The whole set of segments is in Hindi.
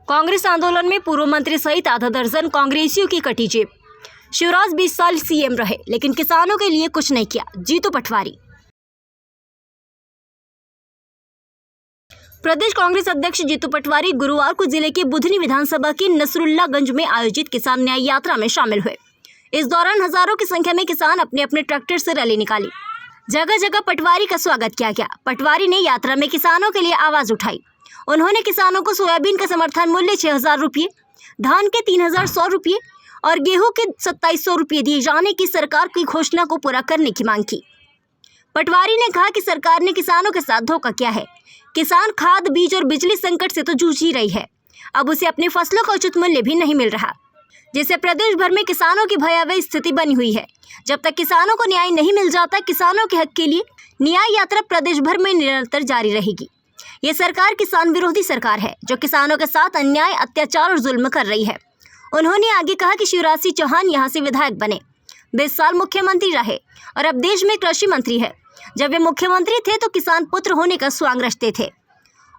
कांग्रेस आंदोलन में पूर्व मंत्री सहित आधा दर्जन कांग्रेसियों की कटी जेब। शिवराज 20 साल सीएम रहे लेकिन किसानों के लिए कुछ नहीं किया, जीतू पटवारी। प्रदेश कांग्रेस अध्यक्ष जीतू पटवारी गुरुवार को जिले के बुधनी विधानसभा की नसरुल्लागंज में आयोजित किसान न्याय यात्रा में शामिल हुए। इस दौरान हजारों की संख्या में किसान अपने अपने ट्रैक्टर से रैली निकाली। जगह जगह पटवारी का स्वागत किया गया। पटवारी ने यात्रा में किसानों के लिए आवाज उठाई। उन्होंने किसानों को सोयाबीन का समर्थन मूल्य 6,000 रुपये, धान के 3,100 रुपये और गेहूं के 2,700 रुपये दिए जाने की सरकार की घोषणा को पूरा करने की मांग की। पटवारी ने कहा कि सरकार ने किसानों के साथ धोखा किया है। किसान खाद, बीज और बिजली संकट से तो जूझ ही रही है। अब उसे अपनी फसलों का उचित मूल्य भी नहीं मिल रहा, जिससे प्रदेश भर में किसानों की भयावह स्थिति बनी हुई है। जब तक किसानों को न्याय नहीं मिल जाता, किसानों के हक के लिए न्याय यात्रा प्रदेश भर में निरंतर जारी रहेगी। ये सरकार किसान विरोधी सरकार है जो किसानों के साथ अन्याय, अत्याचार और जुल्म कर रही है। उन्होंने आगे कहा कि शिवराज सिंह चौहान यहाँ से विधायक बने, 20 साल मुख्यमंत्री रहे और अब देश में कृषि मंत्री है। जब वे मुख्यमंत्री थे तो किसान पुत्र होने का स्वांग रचते थे।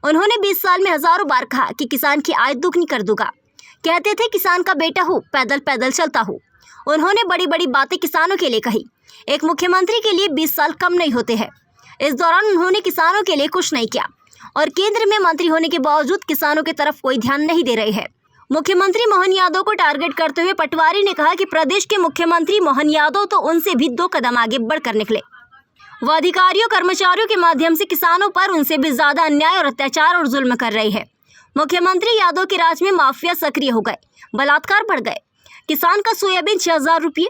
उन्होंने 20 साल में हजारों बार कहा कि किसान की आय दुगनी कर दूंगा। कहते थे किसान का बेटा हूँ, पैदल पैदल चलता हूँ। उन्होंने बड़ी बड़ी बातें किसानों के लिए कही। एक मुख्यमंत्री के लिए 20 साल कम नहीं होते हैं। इस दौरान उन्होंने किसानों के लिए कुछ नहीं किया और केंद्र में मंत्री होने के बावजूद किसानों की तरफ कोई ध्यान नहीं दे रहे हैं। मुख्यमंत्री मोहन यादव को टारगेट करते हुए पटवारी ने कहा कि प्रदेश के मुख्यमंत्री मोहन यादव तो उनसे भी 2 कदम आगे बढ़कर निकले। वह अधिकारियों, कर्मचारियों के माध्यम से किसानों पर उनसे भी ज्यादा अन्याय और अत्याचार और जुल्म कर रहे हैं। मुख्यमंत्री यादव के राज में माफिया सक्रिय हो गए, बलात्कार बढ़ गए। किसान का सोयाबीन 6,000 रुपये,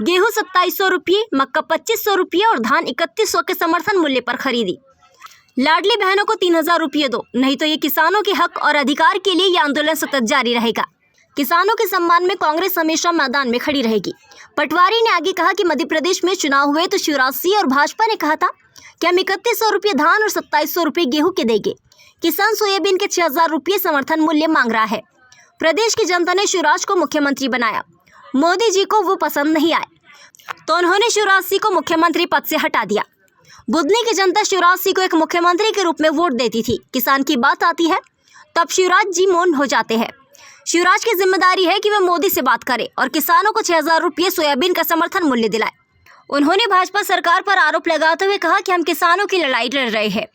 गेहूं 2,700 रुपये, मक्का 2,500 रुपये और धान 3,100 के समर्थन मूल्य पर खरीदी। लाडली बहनों को 3,000 रुपये दो, नहीं तो ये किसानों के हक और अधिकार के लिए ये आंदोलन सतत जारी रहेगा। किसानों के सम्मान में कांग्रेस हमेशा मैदान में खड़ी रहेगी। पटवारी ने आगे कहा कि मध्य प्रदेश में चुनाव हुए तो शिवराज सिंह और भाजपा ने कहा था कि हम 3,100 रुपये धान और 2,700 रुपये गेहूं के देंगे। किसान सोयाबीन के 6,000 रुपये समर्थन मूल्य मांग रहा है। प्रदेश की जनता ने शिवराज को मुख्यमंत्री बनाया। मोदी जी को वो पसंद नहीं आए तो उन्होंने शिवराज सिंह को मुख्यमंत्री पद से हटा दिया। बुधनी की जनता शिवराज सिंह को एक मुख्यमंत्री के रूप में वोट देती थी। किसान की बात आती है तब शिवराज जी मौन हो जाते हैं। शिवराज की जिम्मेदारी है कि वह मोदी से बात करे और किसानों को 6,000 रुपये सोयाबीन का समर्थन मूल्य दिलाए। उन्होंने भाजपा सरकार पर आरोप लगाते हुए कहा कि हम किसानों की लड़ाई लड़ रहे हैं,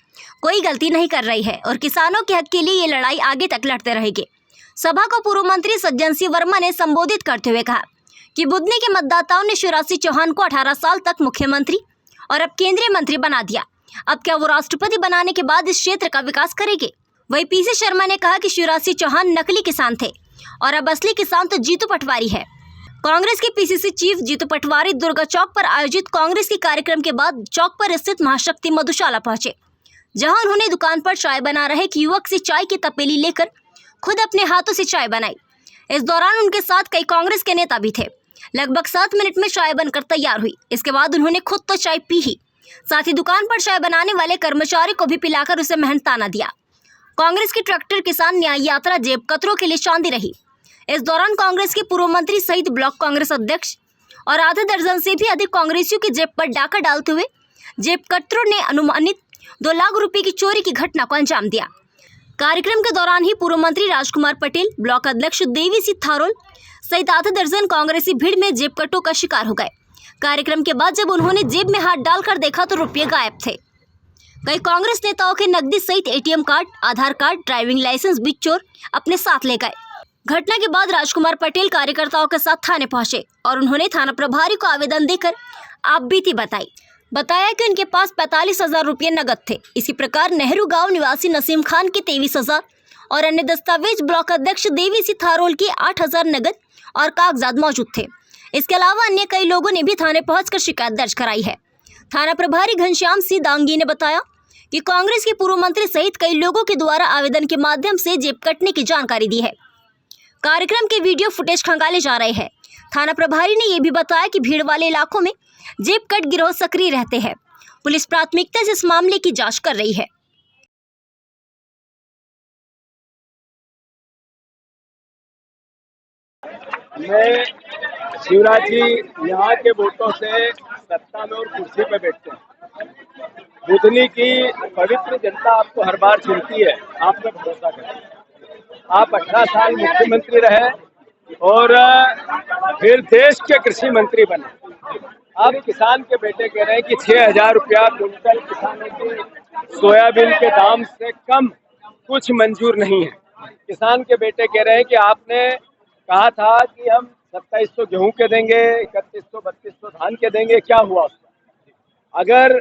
कोई गलती नहीं कर रही है और किसानों के हक के लिए ये लड़ाई आगे तक लड़ते रहेंगे। सभा को पूर्व मंत्री सज्जन सिंह वर्मा ने संबोधित करते हुए कहा कि बुधनी के मतदाताओं ने शिवराज सिंह चौहान को 18 साल तक मुख्यमंत्री और अब केंद्रीय मंत्री बना दिया। अब क्या वो राष्ट्रपति बनाने के बाद इस क्षेत्र का विकास करेंगे? वही पीसी शर्मा ने कहा कि शिवराज सिंह चौहान नकली किसान थे और अब असली किसान तो जीतू पटवारी है। कांग्रेस के पीसीसी चीफ जीतू पटवारी दुर्गा चौक पर आयोजित कांग्रेस के कार्यक्रम के बाद चौक पर स्थित महाशक्ति मधुशाला पहुंचे, जहां उन्होंने दुकान पर चाय बना रहे एक युवक से चाय की तपेली लेकर खुद अपने हाथों से चाय बनाई। इस दौरान उनके साथ कई कांग्रेस के नेता भी थे। लगभग 7 मिनट में चाय बनकर तैयार हुई। इसके बाद उन्होंने खुद तो चाय पी ही, साथ ही दुकान पर चाय बनाने वाले कर्मचारी को भी पिलाकर उसे मेहनताना दिया। कांग्रेस की ट्रैक्टर किसान न्याय यात्रा जेब कतरों के लिए चांदी रही। इस दौरान कांग्रेस के पूर्व मंत्री सहित ब्लॉक कांग्रेस अध्यक्ष और आधे दर्जन से भी अधिक कांग्रेसियों की जेब पर डाका डालते हुए जेब कतरों ने अनुमानित 2 लाख रुपए की चोरी की घटना को अंजाम दिया। कार्यक्रम के दौरान ही पूर्व मंत्री राजकुमार पटेल, ब्लॉक अध्यक्ष देवी सिंह थारोल सहित आधे दर्जन कांग्रेसी भीड़ में जेब कटों का शिकार हो गए। कार्यक्रम के बाद जब उन्होंने जेब में हाथ डालकर देखा तो रुपये गायब थे। कई कांग्रेस नेताओं के नकदी सहित एटीएम कार्ड, आधार कार्ड, ड्राइविंग लाइसेंस भी चोर अपने साथ ले गए। घटना के बाद राजकुमार पटेल कार्यकर्ताओं के साथ थाने पहुंचे और उन्होंने थाना प्रभारी को आवेदन देकर आपबीती बताया कि उनके पास 45,000 रुपये नगद थे। इसी प्रकार नेहरू गांव निवासी नसीम खान के 23,000 और अन्य दस्तावेज, ब्लॉक अध्यक्ष देवी सिंह थारोल के 8,000 नगद और कागजात मौजूद थे। इसके अलावा अन्य कई लोगों ने भी थाने पहुंचकर शिकायत दर्ज कराई है। थाना प्रभारी घनश्याम सिंह दांगी ने बताया कि कांग्रेस के पूर्व मंत्री सहित कई लोगों के द्वारा आवेदन के माध्यम से जेब कटने की जानकारी दी है। कार्यक्रम के वीडियो फुटेज खंगाले जा रहे हैं। थाना प्रभारी ने यह भी बताया कि भीड़ वाले इलाकों में जेब कट गिरोह सक्रिय रहते हैं। पुलिस प्राथमिकता से इस मामले की जांच कर रही है। मैं शिवराज जी यहाँ के वोटों से सत्ता में और कुर्सी पे बैठते हैं। बुधनी की पवित्र जनता आपको हर बार चुनती है, आप पे भरोसा करें। आप 18 साल मुख्यमंत्री रहे और फिर देश के कृषि मंत्री बने। अब किसान के बेटे कह रहे हैं कि 6,000 रुपया क्विंटल किसानों की सोयाबीन के दाम से कम कुछ मंजूर नहीं है। किसान के बेटे कह रहे हैं कि आपने कहा था कि हम 2700 गेहूं के देंगे, 3100-3200 धान के देंगे, क्या हुआ उसका? अगर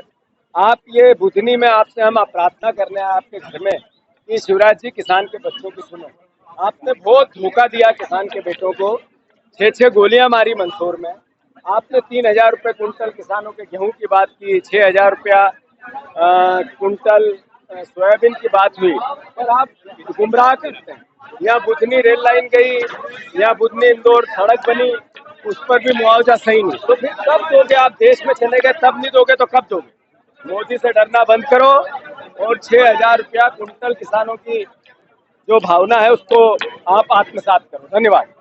आप ये बुधनी में आपसे हम प्रार्थना करने आए आपके घर में कि शिवराज जी किसान के बच्चों की सुनो, आपने बहुत धोखा दिया किसान के बेटों को, 6 गोलियां मारी मंदसौर में। आपने 3,000 रुपये कुंटल किसानों के गेहूं की बात की, 6,000 रुपया कुंटल सोयाबीन की बात हुई, पर आप गुमराह करते हैं। यहाँ बुधनी रेल लाइन गई, यहाँ बुधनी इंदौर सड़क बनी, उस पर भी मुआवजा सही नहीं, तो फिर कब दोगे? आप देश में चले गए तब नहीं दोगे तो कब दोगे? मोदी से डरना बंद करो और 6,000 रुपया कुंटल किसानों की जो भावना है उसको आप आत्मसात करो। धन्यवाद।